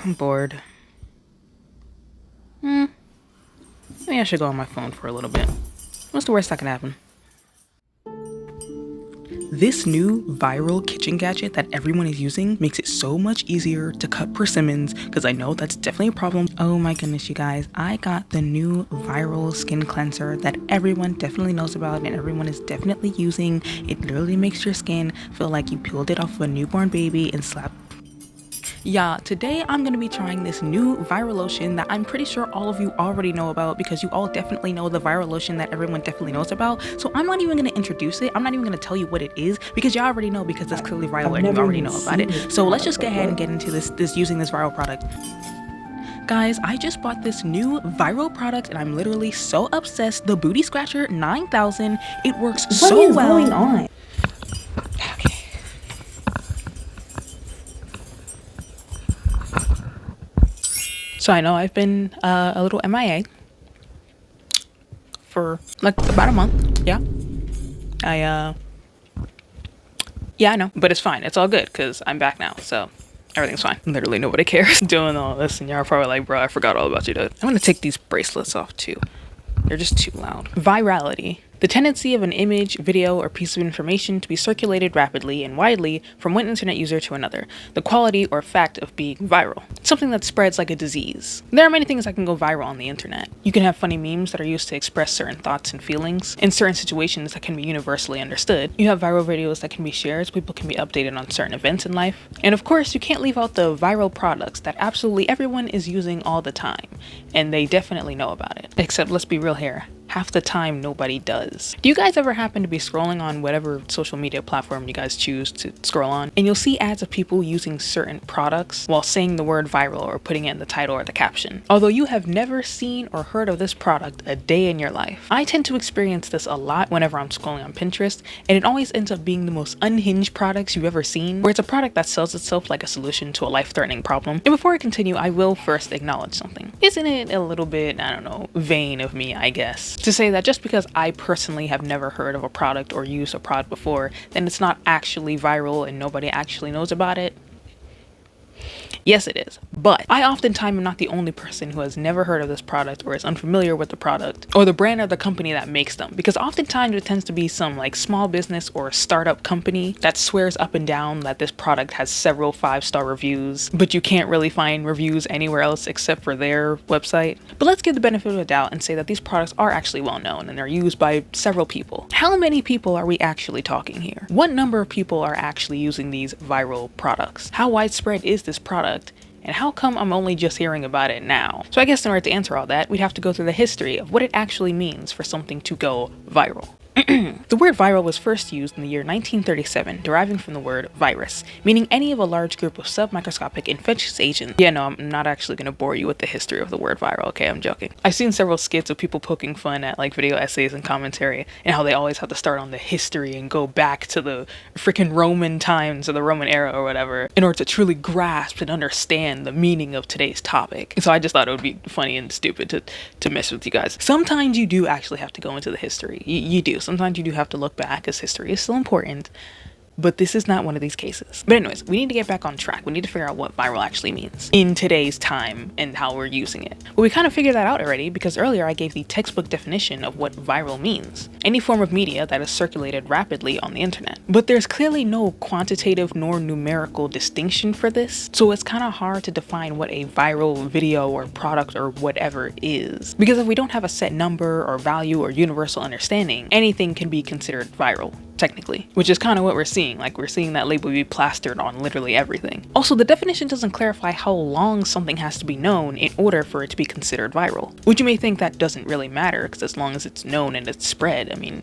I'm bored. Maybe I should go on my phone for a little bit. What's the worst that can happen? This new viral kitchen gadget that everyone is using makes it so much easier to cut persimmons, because I know that's definitely a problem. Oh my goodness, you guys, I got the new viral skin cleanser that everyone definitely knows about and everyone is definitely using. It literally makes your skin feel like you peeled it off of a newborn baby and slapped. Yeah, today I'm going to be trying this new viral lotion that I'm pretty sure all of you already know about, because you all definitely know the viral lotion that everyone definitely knows about. So I'm not even going to introduce it. I'm not even going to tell you what it is, because you already know, because it's clearly viral and you already know about it. So let's just go ahead and get into this using this viral product. Guys, I just bought this new viral product and I'm literally so obsessed. The Booty Scratcher 9000. It works so well. What is going on? So I know I've been a little MIA for like about a month. Yeah, I know, but it's fine. It's all good because I'm back now, so everything's fine. Literally nobody cares doing all this, and you're probably like, bro, I forgot all about you, dude. I'm gonna take these bracelets off too. They're just too loud. Virality. The tendency of an image, video, or piece of information to be circulated rapidly and widely from one internet user to another. The quality or fact of being viral. Something that spreads like a disease. There are many things that can go viral on the internet. You can have funny memes that are used to express certain thoughts and feelings in certain situations that can be universally understood. You have viral videos that can be shared so people can be updated on certain events in life. And of course, you can't leave out the viral products that absolutely everyone is using all the time. And they definitely know about it. Except, let's be real here. Half the time, nobody does. Do you guys ever happen to be scrolling on whatever social media platform you guys choose to scroll on, and you'll see ads of people using certain products while saying the word viral or putting it in the title or the caption? Although you have never seen or heard of this product a day in your life. I tend to experience this a lot whenever I'm scrolling on Pinterest, and it always ends up being the most unhinged products you've ever seen, where it's a product that sells itself like a solution to a life-threatening problem. And before I continue, I will first acknowledge something. Isn't it a little bit, I don't know, vain of me, I guess, to say that just because I personally have never heard of a product or used a product before, then it's not actually viral and nobody actually knows about it? Yes, it is. But I oftentimes am not the only person who has never heard of this product or is unfamiliar with the product or the brand or the company that makes them, because oftentimes it tends to be some like small business or startup company that swears up and down that this product has several 5-star reviews, but you can't really find reviews anywhere else except for their website. But let's give the benefit of the doubt and say that these products are actually well known and they're used by several people. How many people are we actually talking here? What number of people are actually using these viral products? How widespread is this product? And how come I'm only just hearing about it now? So I guess in order to answer all that, we'd have to go through the history of what it actually means for something to go viral. The word viral was first used in the year 1937, deriving from the word virus, meaning any of a large group of submicroscopic infectious agents. Yeah, no, I'm not actually going to bore you with the history of the word viral, okay? I'm joking. I've seen several skits of people poking fun at like video essays and commentary, and how they always have to start on the history and go back to the freaking Roman times or the Roman era or whatever in order to truly grasp and understand the meaning of today's topic. So I just thought it would be funny and stupid to mess with you guys. Sometimes you do actually have to go into the history. You do. Sometimes you do have to look back, as history is still important, but this is not one of these cases. But anyways, we need to get back on track. We need to figure out what viral actually means in today's time and how we're using it. Well, we kind of figured that out already, because earlier I gave the textbook definition of what viral means. Any form of media that is circulated rapidly on the internet. But there's clearly no quantitative nor numerical distinction for this, so it's kind of hard to define what a viral video or product or whatever is. Because if we don't have a set number or value or universal understanding, anything can be considered viral, technically, which is kind of what we're seeing. Like, we're seeing that label be plastered on literally everything. Also, the definition doesn't clarify how long something has to be known in order for it to be considered viral, which you may think that doesn't really matter, because as long as it's known and it's spread, I mean,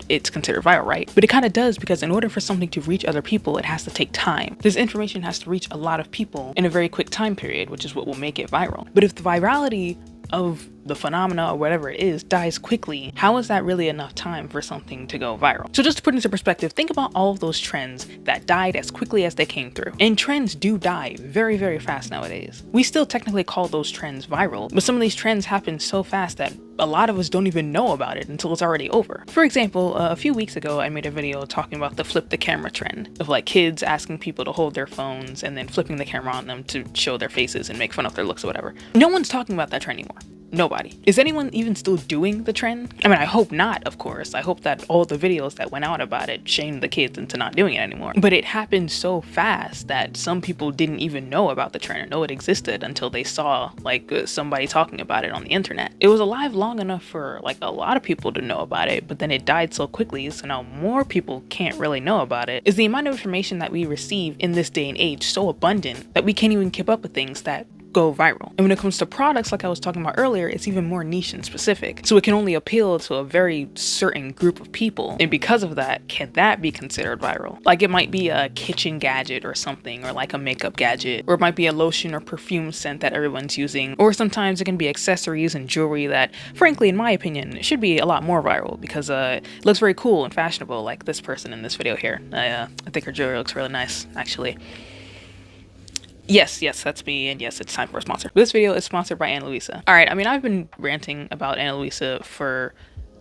it's considered viral, right? But it kind of does, because in order for something to reach other people, it has to take time. This information has to reach a lot of people in a very quick time period, which is what will make it viral. But if the virality of the phenomena or whatever it is dies quickly, how is that really enough time for something to go viral? So just to put into perspective, think about all of those trends that died as quickly as they came through. And trends do die very, very fast nowadays. We still technically call those trends viral, but some of these trends happen so fast that a lot of us don't even know about it until it's already over. For example, a few weeks ago, I made a video talking about the flip the camera trend of like kids asking people to hold their phones and then flipping the camera on them to show their faces and make fun of their looks or whatever. No one's talking about that trend anymore. Nobody. Is anyone even still doing the trend? I mean, I hope not, of course. I hope that all the videos that went out about it shamed the kids into not doing it anymore. But it happened so fast that some people didn't even know about the trend or know it existed until they saw like somebody talking about it on the internet. It was alive long enough for like a lot of people to know about it, but then it died so quickly, so now more people can't really know about it. Is the amount of information that we receive in this day and age so abundant that we can't even keep up with things that go viral? And when it comes to products, like I was talking about earlier, it's even more niche and specific. So it can only appeal to a very certain group of people. And because of that, can that be considered viral? Like it might be a kitchen gadget or something, or like a makeup gadget, or it might be a lotion or perfume scent that everyone's using. Or sometimes it can be accessories and jewelry that, frankly, in my opinion, should be a lot more viral because it looks very cool and fashionable, like this person in this video here. I think her jewelry looks really nice, actually. Yes, that's me, and yes, it's time for a sponsor. This video is sponsored by Ana Luisa. All right, I mean, I've been ranting about Ana Luisa for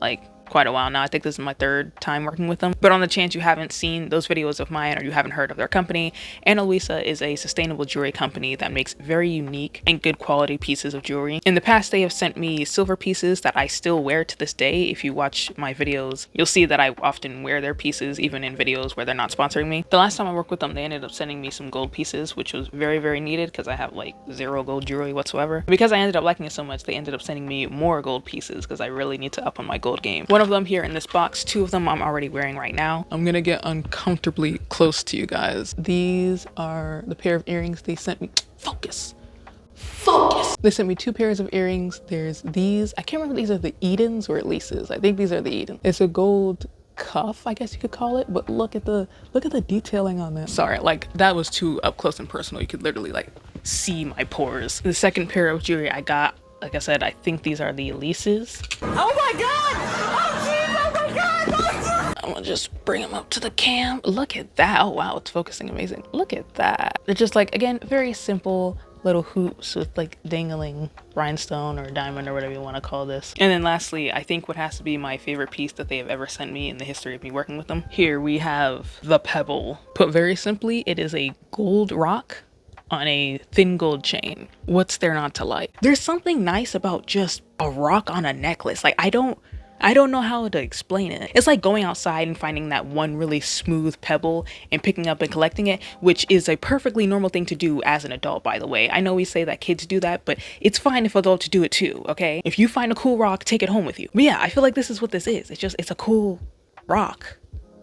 like quite a while now. I think this is my third time working with them. But on the chance you haven't seen those videos of mine or you haven't heard of their company, Ana Luisa is a sustainable jewelry company that makes very unique and good quality pieces of jewelry. In the past, they have sent me silver pieces that I still wear to this day. If you watch my videos, you'll see that I often wear their pieces even in videos where they're not sponsoring me. The last time I worked with them, they ended up sending me some gold pieces, which was very, very needed because I have like zero gold jewelry whatsoever. Because I ended up liking it so much, they ended up sending me more gold pieces because I really need to up on my gold game. One of them here in this box, two of them I'm already wearing right now. I'm gonna get uncomfortably close to you guys. These are the pair of earrings they sent me. Focus. They sent me two pairs of earrings. There's these. I can't remember if these are the Edens or Elises. I think these are the Edens. It's a gold cuff, I guess you could call it, but look at the detailing on that. Sorry, like that was too up close and personal. You could literally like see my pores. The second pair of jewelry I got, like I said, I think these are the Elises. Oh my god! Oh jeez! Oh my god! Oh, I'm gonna just bring them up to the cam. Look at that. Oh wow, it's focusing amazing. Look at that. They're just like, again, very simple little hoops with like dangling rhinestone or diamond or whatever you want to call this. And then lastly, I think what has to be my favorite piece that they have ever sent me in the history of me working with them. Here we have the Pebble. Put very simply, it is a gold rock on a thin gold chain. What's there not to like? There's something nice about just a rock on a necklace. Like I don't know how to explain it. It's like going outside and finding that one really smooth pebble and picking up and collecting it, which is a perfectly normal thing to do as an adult, by the way. I know we say that kids do that, but it's fine if adults do it too, okay? If you find a cool rock, take it home with you. But yeah, I feel like this is what this is. It's a cool rock.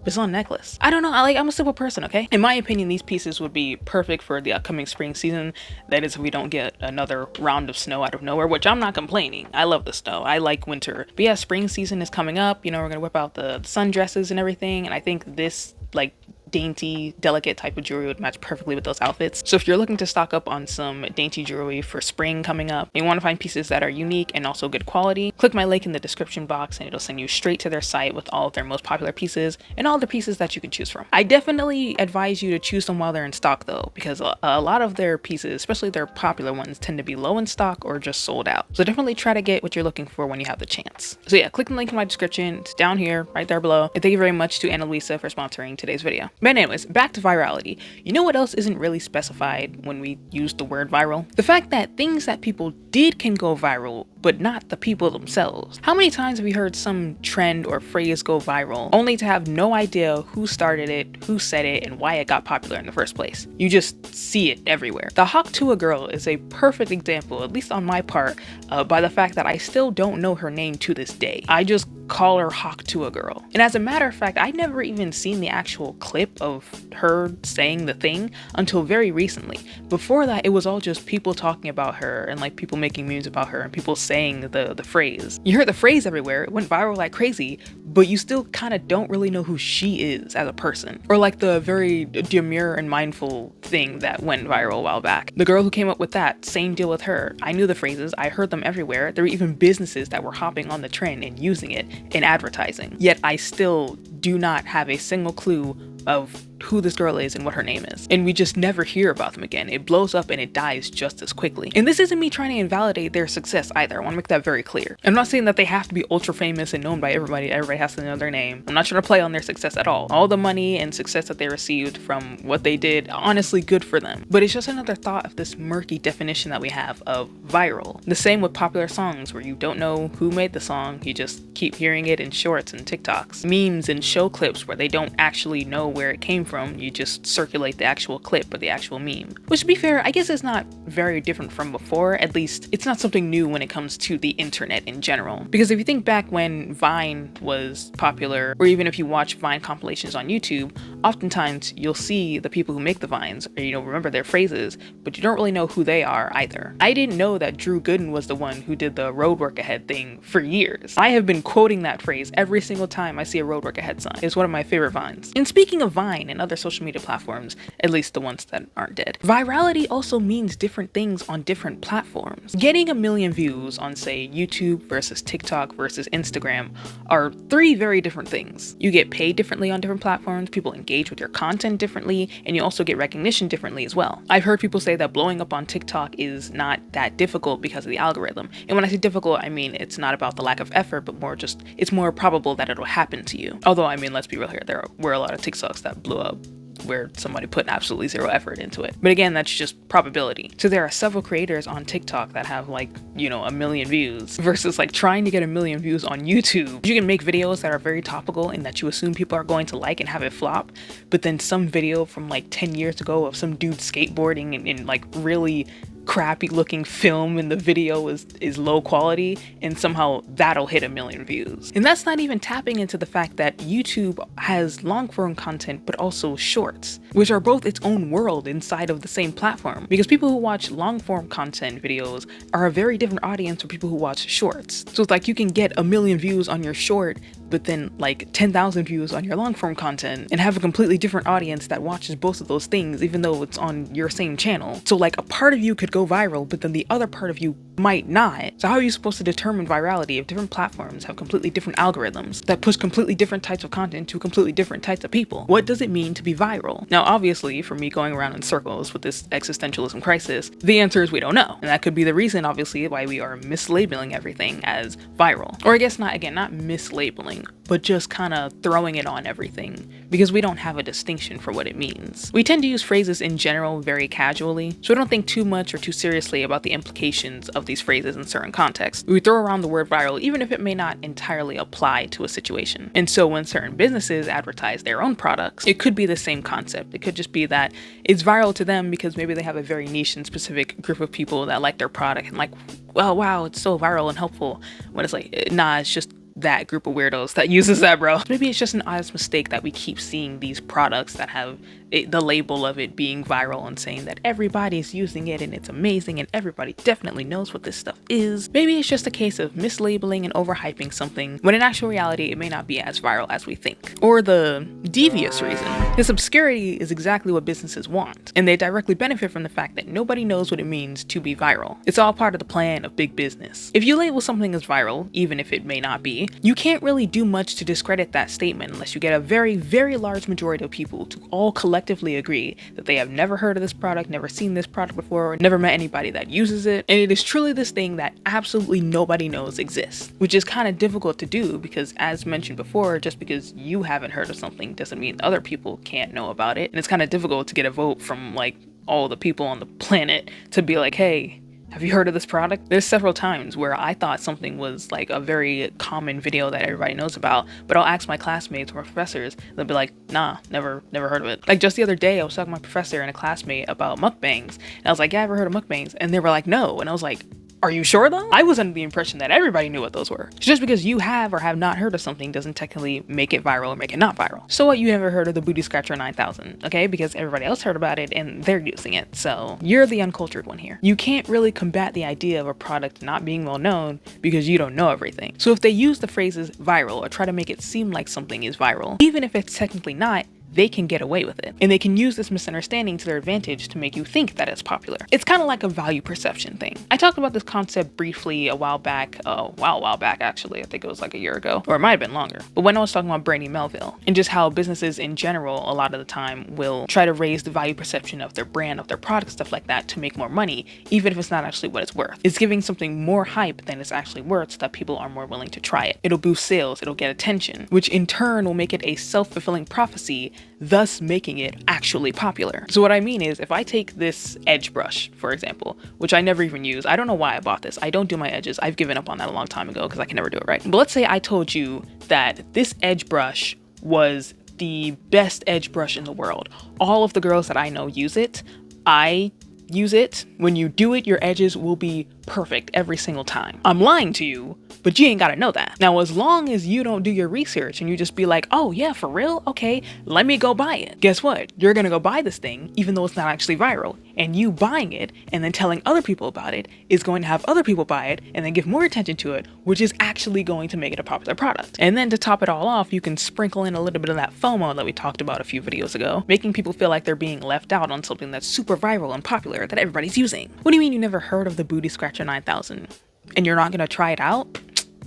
It's on a necklace. I don't know, I'm a simple person, okay? In my opinion, these pieces would be perfect for the upcoming spring season. That is if we don't get another round of snow out of nowhere, which I'm not complaining. I love the snow. I like winter. But yeah, spring season is coming up. You know, we're gonna whip out the sundresses and everything. And I think this like dainty, delicate type of jewelry would match perfectly with those outfits. So if you're looking to stock up on some dainty jewelry for spring coming up, and you want to find pieces that are unique and also good quality, click my link in the description box and it'll send you straight to their site with all of their most popular pieces and all the pieces that you can choose from. I definitely advise you to choose them while they're in stock though, because a lot of their pieces, especially their popular ones, tend to be low in stock or just sold out. So definitely try to get what you're looking for when you have the chance. So yeah, click the link in my description. It's down here, right there below. And thank you very much to Ana Luisa for sponsoring today's video. But anyways, back to virality. You know what else isn't really specified when we use the word viral? The fact that things that people did can go viral, but not the people themselves. How many times have you heard some trend or phrase go viral only to have no idea who started it, who said it, and why it got popular in the first place? You just see it everywhere. The Hawk to a Girl is a perfect example, at least on my part, by the fact that I still don't know her name to this day. I just call her Hawk to a Girl. And as a matter of fact, I never even seen the actual clip of her saying the thing until very recently. Before that, it was all just people talking about her and like people making memes about her and people saying the phrase. You heard the phrase everywhere, it went viral like crazy, but you still kind of don't really know who she is as a person. Or like the very demure and mindful thing that went viral a while back. The girl who came up with that, same deal with her. I knew the phrases, I heard them everywhere. There were even businesses that were hopping on the trend and using it in advertising. Yet I still do not have a single clue of who this girl is and what her name is. And we just never hear about them again. It blows up and it dies just as quickly. And this isn't me trying to invalidate their success either. I want to make that very clear. I'm not saying that they have to be ultra famous and known by everybody. Everybody has to know their name. I'm not trying to play on their success at all. All the money and success that they received from what they did, honestly, good for them. But it's just another thought of this murky definition that we have of viral. The same with popular songs where you don't know who made the song. You just keep hearing it in shorts and TikToks. Memes and show clips where they don't actually know where it came from. You just circulate the actual clip or the actual meme. Which, to be fair, I guess it's not very different from before. At least it's not something new when it comes to the internet in general. Because if you think back when Vine was popular, or even if you watch Vine compilations on YouTube, oftentimes you'll see the people who make the Vines, or remember their phrases, but you don't really know who they are either. I didn't know that Drew Gooden was the one who did the road work ahead thing for years. I have been quoting that phrase every single time I see a road work ahead sign. It's one of my favorite Vines. And speaking of Vine and other social media platforms, at least the ones that aren't dead, virality also means different things on different platforms. Getting a million views on, say, YouTube versus TikTok versus Instagram are three very different things. You get paid differently on different platforms, people engage with your content differently, and you also get recognition differently as well. I've heard people say that blowing up on TikTok is not that difficult because of the algorithm. And when I say difficult, I mean it's not about the lack of effort, but more just it's more probable that it'll happen to you. Although, I mean, let's be real here, there were a lot of TikToks that blew up where somebody put absolutely zero effort into it. But again, that's just probability. So there are several creators on TikTok that have like, a million views versus like trying to get a million views on YouTube. You can make videos that are very topical and that you assume people are going to like and have it flop. But then some video from like 10 years ago of some dude skateboarding and like really crappy looking film and the video is low quality, and somehow that'll hit 1 million views. And that's not even tapping into the fact that YouTube has long form content but also shorts, which are both its own world inside of the same platform, because people who watch long form content videos are a very different audience from people who watch shorts. So it's like you can get 1 million views on your short but then like 10,000 views on your long form content and have a completely different audience that watches both of those things even though it's on your same channel. So like a part of you could go viral, but then the other part of you might not. So how are you supposed to determine virality if different platforms have completely different algorithms that push completely different types of content to completely different types of people? What does it mean to be viral? Now, obviously, for me going around in circles with this existentialism crisis, the answer is we don't know. And that could be the reason, obviously, why we are mislabeling everything as viral. Or I guess not mislabeling, but just kind of throwing it on everything because we don't have a distinction for what it means. We tend to use phrases in general very casually, so we don't think too much or too seriously about the implications of these phrases in certain contexts. We throw around the word viral even if it may not entirely apply to a situation. And so when certain businesses advertise their own products, it could be the same concept. It could just be that it's viral to them because maybe they have a very niche and specific group of people that like their product and like, well, wow, it's so viral and helpful. When it's like, nah, it's just that group of weirdos that uses that, bro. Maybe it's just an honest mistake that we keep seeing these products that have the label of it being viral and saying that everybody's using it and it's amazing and everybody definitely knows what this stuff is. Maybe it's just a case of mislabeling and overhyping something when in actual reality it may not be as viral as we think. Or the devious reason. This obscurity is exactly what businesses want, and they directly benefit from the fact that nobody knows what it means to be viral. It's all part of the plan of big business. If you label something as viral, even if it may not be, you can't really do much to discredit that statement unless you get a very, very large majority of people to all collectively agree that they have never heard of this product, never seen this product before, or never met anybody that uses it, and it is truly this thing that absolutely nobody knows exists, which is kind of difficult to do because, as mentioned before, just because you haven't heard of something doesn't mean other people can't know about it, and it's kind of difficult to get a vote from like all the people on the planet to be like, hey, have you heard of this product? There's several times where I thought something was like a very common video that everybody knows about, but I'll ask my classmates or professors, they'll be like, nah, never heard of it. Like just the other day, I was talking to my professor and a classmate about mukbangs, and I was like, yeah, I've ever heard of mukbangs? And they were like, no. And I was like, are you sure though? I was under the impression that everybody knew what those were. Just because you have or have not heard of something doesn't technically make it viral or make it not viral. So what, you never heard of the Booty Scratcher 9000, okay? Because everybody else heard about it and they're using it. So you're the uncultured one here. You can't really combat the idea of a product not being well known because you don't know everything. So if they use the phrases viral or try to make it seem like something is viral, even if it's technically not, they can get away with it. And they can use this misunderstanding to their advantage to make you think that it's popular. It's kind of like a value perception thing. I talked about this concept briefly a while back actually. I think it was like a year ago, or it might have been longer. But when I was talking about Brandy Melville and just how businesses in general, a lot of the time will try to raise the value perception of their brand, of their product, stuff like that to make more money, even if it's not actually what it's worth. It's giving something more hype than it's actually worth so that people are more willing to try it. It'll boost sales, it'll get attention, which in turn will make it a self-fulfilling prophecy, thus making it actually popular. So what I mean is, if I take this edge brush, for example, which I never even use, I don't know why I bought this. I don't do my edges. I've given up on that a long time ago because I can never do it right. But let's say I told you that this edge brush was the best edge brush in the world. All of the girls that I know use it. I use it. When you do it, your edges will be perfect every single time. I'm lying to you, but you ain't gotta know that. Now, as long as you don't do your research and you just be like, oh yeah, for real? Okay, let me go buy it. Guess what? You're gonna go buy this thing, even though it's not actually viral. And you buying it and then telling other people about it is going to have other people buy it and then give more attention to it, which is actually going to make it a popular product. And then to top it all off, you can sprinkle in a little bit of that FOMO that we talked about a few videos ago, making people feel like they're being left out on something that's super viral and popular that everybody's using. What do you mean you never heard of the Booty Scratcher 9000 and you're not gonna try it out?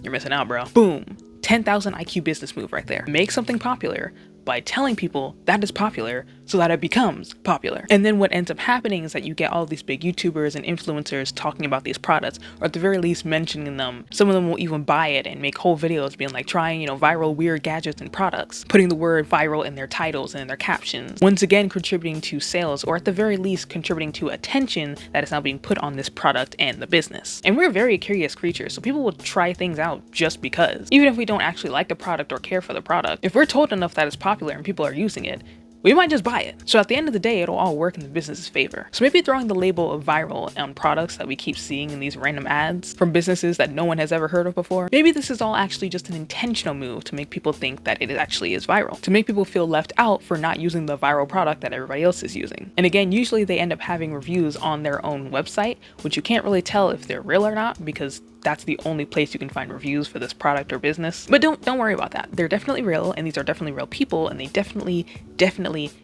You're missing out, bro. Boom. 10,000 IQ business move right there. Make something popular by telling people that is popular so that it becomes popular. And then what ends up happening is that you get all these big YouTubers and influencers talking about these products, or at the very least mentioning them. Some of them will even buy it and make whole videos being like trying, viral weird gadgets and products, putting the word viral in their titles and in their captions. Once again, contributing to sales, or at the very least contributing to attention that is now being put on this product and the business. And we're very curious creatures, so people will try things out just because. Even if we don't actually like the product or care for the product, if we're told enough that it's popular and people are using it, we might just buy it. So at the end of the day, it'll all work in the business's favor. So maybe throwing the label of viral on products that we keep seeing in these random ads from businesses that no one has ever heard of before, maybe this is all actually just an intentional move to make people think that it actually is viral, to make people feel left out for not using the viral product that everybody else is using. And again, usually they end up having reviews on their own website, which you can't really tell if they're real or not because that's the only place you can find reviews for this product or business. But don't worry about that. They're definitely real, and these are definitely real people, and they definitely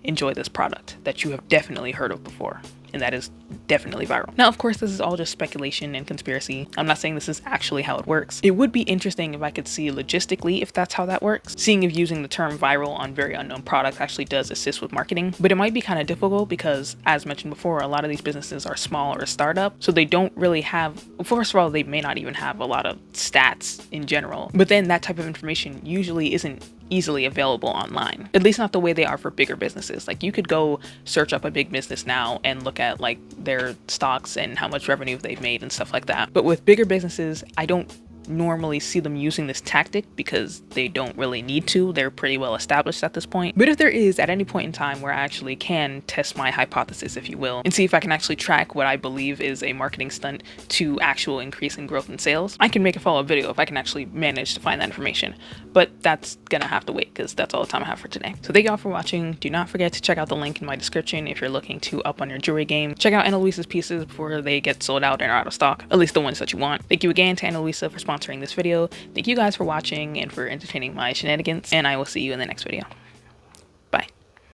enjoy this product that you have definitely heard of before. And that is definitely viral. Now, of course, this is all just speculation and conspiracy. I'm not saying this is actually how it works. It would be interesting if I could see logistically if that's how that works, seeing if using the term viral on very unknown products actually does assist with marketing. But it might be kind of difficult because, as mentioned before, a lot of these businesses are small or a startup, so they don't really have, first of all, they may not even have a lot of stats in general. But then that type of information usually isn't easily available online, at least not the way they are for bigger businesses. Like, you could go search up a big business now and look at like their stocks and how much revenue they've made and stuff like that. But with bigger businesses, I don't normally see them using this tactic because they don't really need to. They're pretty well established at this point. But if there is at any point in time where I actually can test my hypothesis, if you will, and see if I can actually track what I believe is a marketing stunt to actual increase in growth in sales, I can make a follow-up video if I can actually manage to find that information. But that's gonna have to wait because that's all the time I have for today. So thank y'all for watching. Do not forget to check out the link in my description if you're looking to up on your jewelry game. Check out Ana Luisa's pieces before they get sold out and are out of stock, at least the ones that you want. Thank you again to Ana Luisa for sponsoring this video. Thank you guys for watching and for entertaining my shenanigans, and I will see you in the next video.